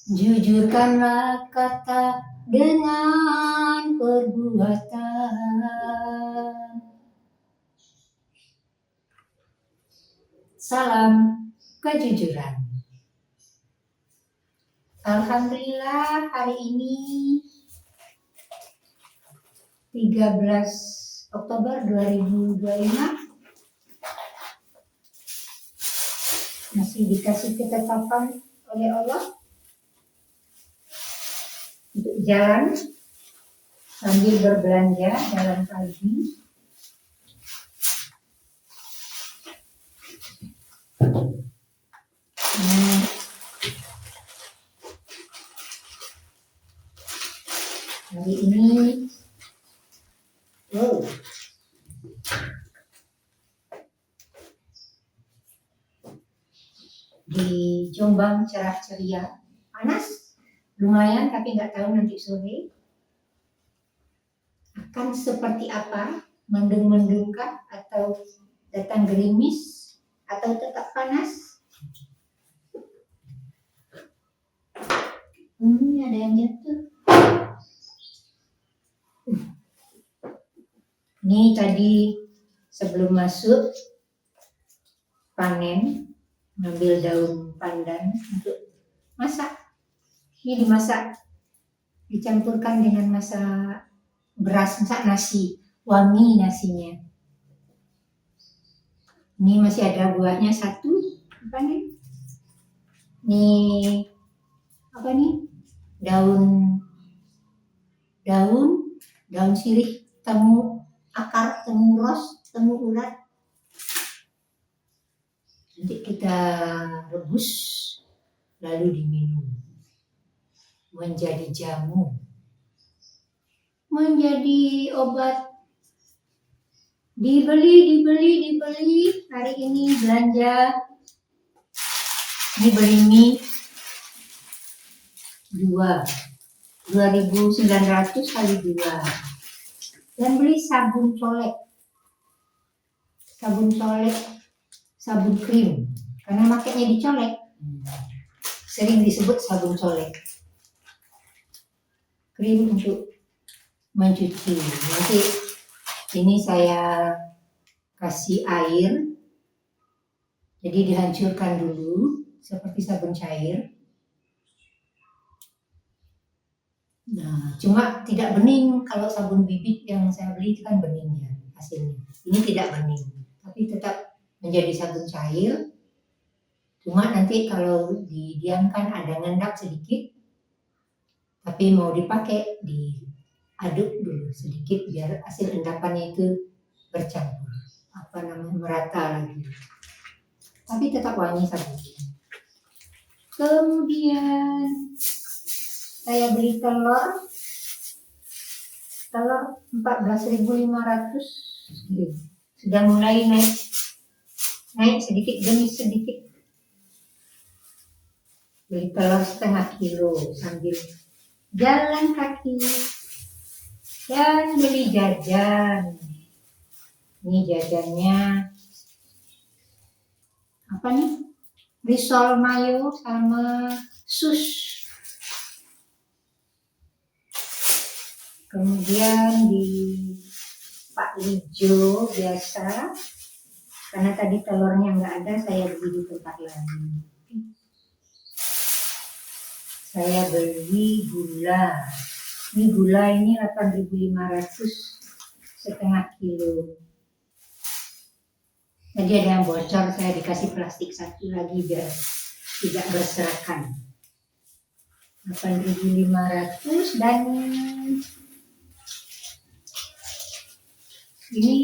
Jujurkanlah kata dengan perbuatan. Salam kejujuran. Alhamdulillah hari ini 13 Oktober 2025 masih dikasih ketetapan oleh Allah untuk jalan sambil berbelanja dalam pagi. Hari ini di Jombang cerah ceria, panas lumayan tapi nggak tahu nanti sore akan seperti apa, mendung-mendungkah atau datang gerimis atau tetap panas. Ini ada yang jatuh. Ini tadi sebelum masuk panen, ngambil daun pandan untuk masak. Ini dimasak, dicampurkan dengan masak beras, masak nasi, wangi nasinya. Ini masih ada buahnya satu, apa nih? Ini apa nih? Daun sirih, temu akar, temu ros, temu ulat. Nanti kita rebus lalu diminum menjadi jamu, menjadi obat. Dibeli hari ini belanja. Ini beli mie 2.900 kali 2. Dan beli sabun colek, sabun krim, karena makanya dicolek, sering disebut sabun colek, krim untuk mencuci. Nanti ini saya kasih air, jadi dihancurkan dulu seperti sabun cair. Nah, cuma tidak bening. Kalau sabun bibit yang saya beli itu kan bening ya hasilnya. Ini tidak bening, tapi tetap menjadi sabun cair. Cuma nanti kalau didiamkan ada ngendap sedikit, tapi mau dipakai diaduk dulu sedikit biar hasil endapannya itu bercampur, merata lagi. Tapi tetap wangi sabunnya. Kemudian saya beli telur 14.500, sudah mulai naik sedikit demi sedikit. Beli telur setengah kilo sambil jalan kaki. Dan beli jajan. Ini jajannya apa nih? Risol mayo sama sus. Kemudian di Pak Lijo biasa, karena tadi telurnya nggak ada, saya beli di tempat lain. Saya beli gula. Ini gula ini 8.500 setengah kilo. Tadi ada yang bocor, saya dikasih plastik satu lagi biar tidak berserakan. 8.500 dan ini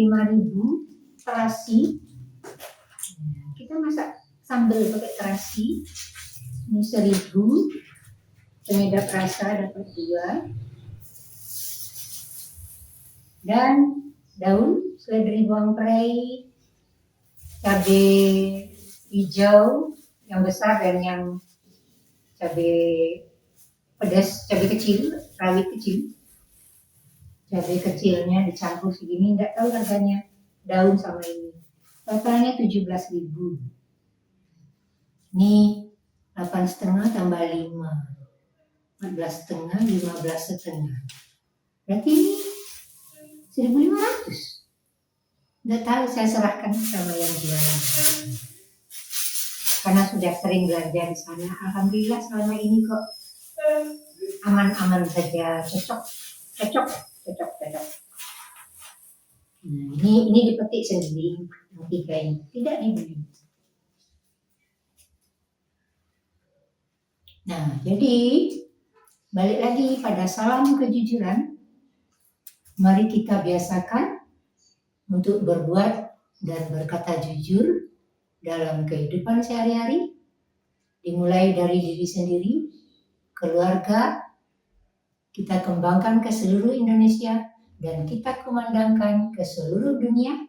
5.000 terasi. Kita masak sambal pakai terasi. Ini 1.000. Penyedap rasa dapat 2. Dan daun seledri bawang prei, cabai hijau yang besar dan yang cabai pedas, cabai kecil, rawit kecil. Cabai kecilnya dicampur segini, nggak tahu harganya daun sama ini. Totalnya 17.000. Ini 8,5 tambah 5, 14,5, 15,5. Berarti 1.500. Nggak tahu, saya serahkan sama yang jualan. Karena sudah sering belanja di sana. Alhamdulillah selama ini kok aman-aman saja, cocok. Nah, ini dipetik sendiri, yang 3 ini tidak dibeli. Nah, jadi balik lagi pada salam kejujuran. Mari kita biasakan untuk berbuat dan berkata jujur dalam kehidupan sehari-hari, dimulai dari diri sendiri, keluarga, kita kembangkan ke seluruh Indonesia, dan kita kumandangkan ke seluruh dunia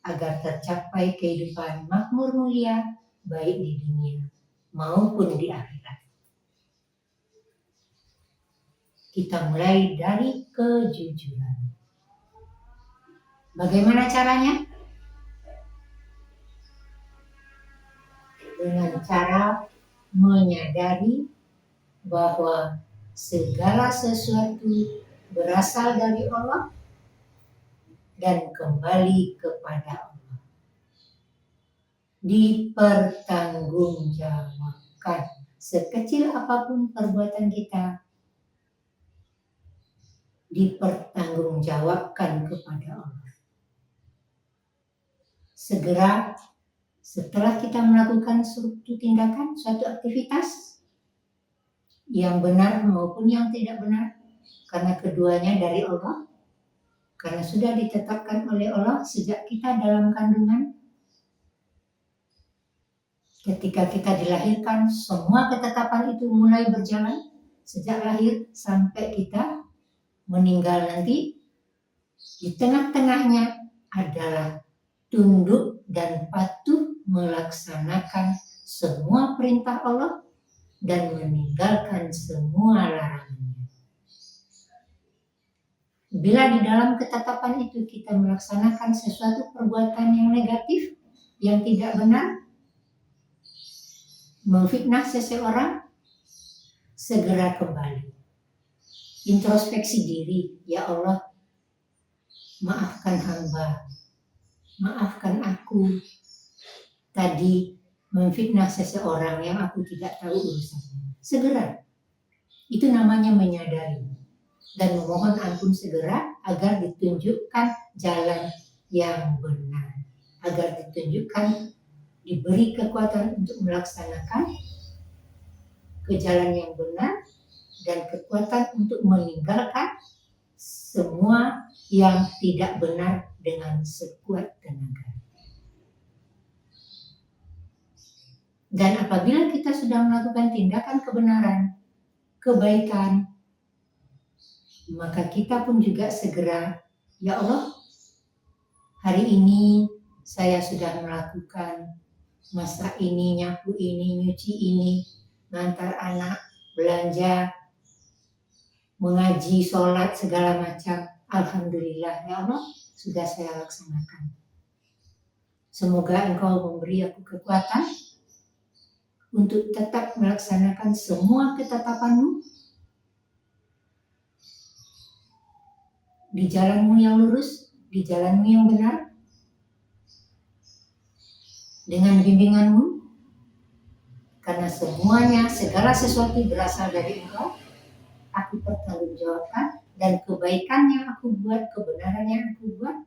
agar tercapai kehidupan makmur mulia baik di dunia maupun di akhirat. Kita mulai dari kejujuran. Bagaimana caranya? Dengan cara menyadari bahwa segala sesuatu berasal dari Allah dan kembali kepada Allah. Dipertanggungjawabkan sekecil apapun perbuatan kita, dipertanggungjawabkan kepada Allah. Segera setelah kita melakukan suatu tindakan, suatu aktivitas yang benar maupun yang tidak benar, karena keduanya dari Allah, karena sudah ditetapkan oleh Allah sejak kita dalam kandungan. Ketika kita dilahirkan, semua ketetapan itu mulai berjalan sejak lahir sampai kita meninggal nanti. Di tengah-tengahnya adalah tunduk dan patuh melaksanakan semua perintah Allah dan meninggalkan semua larangannya. Bila di dalam ketetapan itu kita melaksanakan sesuatu perbuatan yang negatif, yang tidak benar, memfitnah seseorang, segera kembali. Introspeksi diri, ya Allah, maafkan hamba, maafkan aku tadi memfitnah seseorang yang aku tidak tahu urusannya. Segera. Itu namanya menyadari. Dan memohon ampun segera agar ditunjukkan jalan yang benar. Agar ditunjukkan, diberi kekuatan untuk melaksanakan ke jalan yang benar dan kekuatan untuk meninggalkan semua yang tidak benar dengan sekuat tenaga. Dan apabila kita sudah melakukan tindakan kebenaran, kebaikan, maka kita pun juga segera, ya Allah, hari ini saya sudah melakukan masak ini, nyapu ini, nyuci ini, ngantar anak, belanja, mengaji, sholat, segala macam. Alhamdulillah, ya Allah, sudah saya laksanakan. Semoga Engkau memberi aku kekuatan untuk tetap melaksanakan semua ketetapan-Mu di jalan-Mu yang lurus, di jalan-Mu yang benar, dengan bimbingan-Mu, karena semuanya, segala sesuatu berasal dari Engkau. Aku pertanggungjawabkan, dan kebaikan yang aku buat, kebenaran yang aku buat,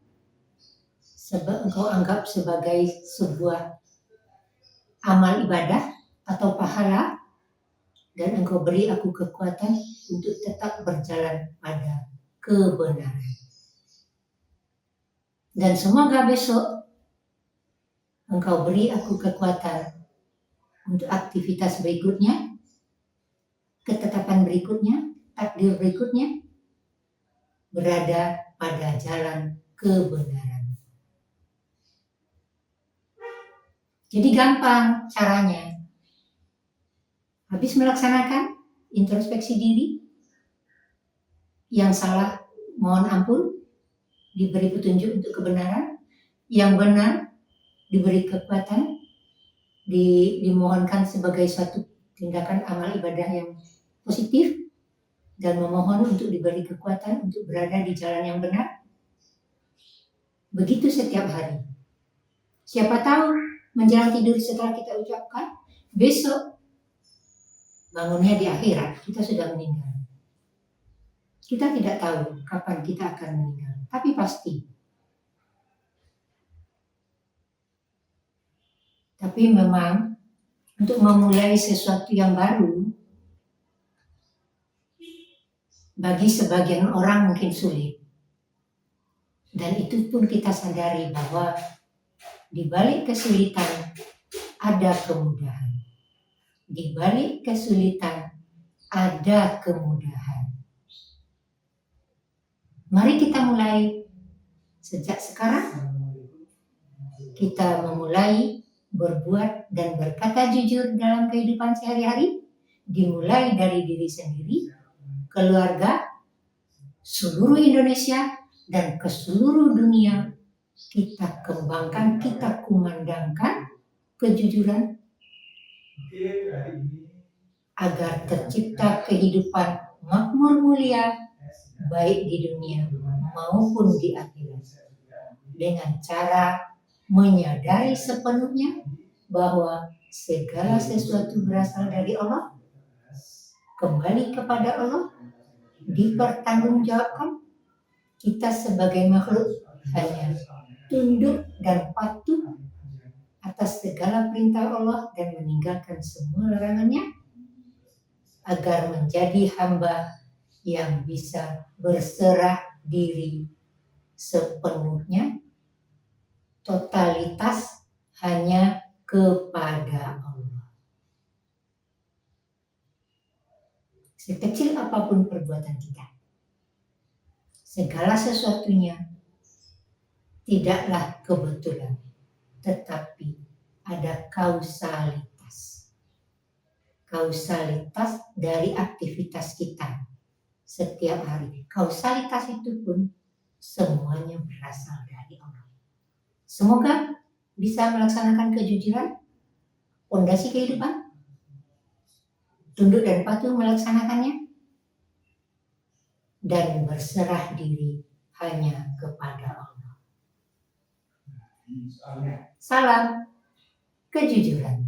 sebab Engkau anggap sebagai sebuah amal ibadah atau pahala, dan Engkau beri aku kekuatan untuk tetap berjalan pada kebenaran. Dan semoga besok Engkau beri aku kekuatan untuk aktivitas berikutnya, ketetapan berikutnya, takdir berikutnya, berada pada jalan kebenaran. Jadi gampang caranya. Habis melaksanakan introspeksi diri, yang salah mohon ampun, diberi petunjuk untuk kebenaran, yang benar diberi kekuatan, dimohonkan sebagai suatu tindakan amal ibadah yang positif, dan memohon untuk diberi kekuatan untuk berada di jalan yang benar. Begitu setiap hari. Siapa tahu menjelang tidur setelah kita ucapkan, besok bangunnya di akhirat, kita sudah meninggal. Kita tidak tahu kapan kita akan meninggal, tapi pasti. Tapi memang untuk memulai sesuatu yang baru, bagi sebagian orang mungkin sulit. Dan itu pun kita sadari bahwa di balik kesulitan ada kemudahan. Di balik kesulitan ada kemudahan. Mari kita mulai sejak sekarang. Kita memulai berbuat dan berkata jujur dalam kehidupan sehari-hari, dimulai dari diri sendiri, keluarga, seluruh Indonesia, dan ke seluruh dunia. Kita kembangkan, kita kumandangkan kejujuran agar tercipta kehidupan makmur mulia baik di dunia maupun di akhirat, dengan cara menyadari sepenuhnya bahwa segala sesuatu berasal dari Allah, kembali kepada Allah, dipertanggungjawabkan. Kita sebagai makhluk hanya tunduk dan patuh atas segala perintah Allah dan meninggalkan semua larangannya, agar menjadi hamba yang bisa berserah diri sepenuhnya, totalitas hanya kepada Allah. Sekecil apapun perbuatan kita, segala sesuatunya tidaklah kebetulan, tetapi ada kausalitas. Kausalitas dari aktivitas kita setiap hari. Kausalitas itu pun semuanya berasal dari Allah. Semoga bisa melaksanakan kejujuran, fondasi kehidupan, tunduk dan patuh melaksanakannya, dan berserah diri hanya kepada Allah. Salam kejujuran.